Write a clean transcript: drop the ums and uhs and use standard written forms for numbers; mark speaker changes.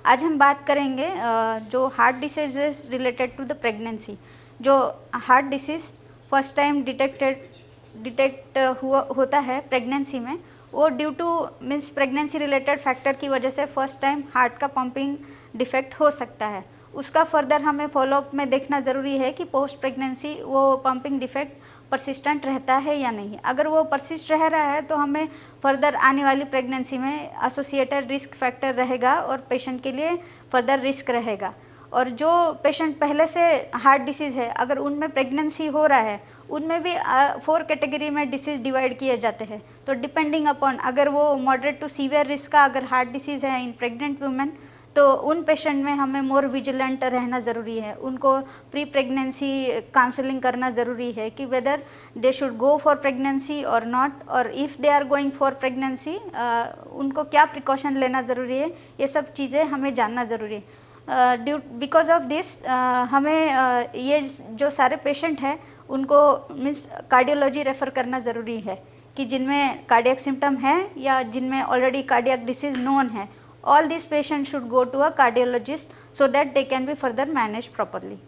Speaker 1: आज हम बात करेंगे जो heart diseases related to the pregnancy. जो heart disease first time detect होता है प्रेगनेंसी में, वो due to means pregnancy related factor की वजह से फर्स्ट टाइम हार्ट का पंपिंग डिफेक्ट हो सकता है। उसका फर्दर हमें फॉलोअप में देखना ज़रूरी है कि पोस्ट प्रेगनेंसी वो पंपिंग डिफेक्ट परसिस्टेंट रहता है या नहीं। अगर वो परसिस्ट रह रहा है तो हमें फर्दर आने वाली प्रेगनेंसी में एसोसिएटेड रिस्क फैक्टर रहेगा और पेशेंट के लिए फर्दर रिस्क रहेगा। और जो पेशेंट पहले से हार्ट डिसीज़ है, अगर उनमें प्रेगनेंसी हो रहा है, उनमें भी 4 कैटेगरी में डिसीज़ डिवाइड किए जाते हैं। तो डिपेंडिंग अपॉन अगर वो मॉडरेट टू सीवियर रिस्क का अगर हार्ट डिसीज़ है इन प्रेग्नेंट वुमेन, तो उन पेशेंट में हमें मोर विजिलेंट रहना ज़रूरी है। उनको प्री प्रेगनेंसी काउंसलिंग करना ज़रूरी है कि whether they should go for pregnancy और नॉट, और if they are going for pregnancy उनको क्या प्रिकॉशन लेना ज़रूरी है, ये सब चीज़ें हमें जानना ज़रूरी है। बिकॉज ऑफ दिस हमें ये जो सारे पेशेंट हैं उनको मीन्स कार्डियोलॉजी रेफ़र करना ज़रूरी है कि जिनमें कार्डियक सिम्टम है या जिनमें ऑलरेडी कार्डियक डिसीज़ नोन है। All these patients should go to a cardiologist so that they can be further managed properly.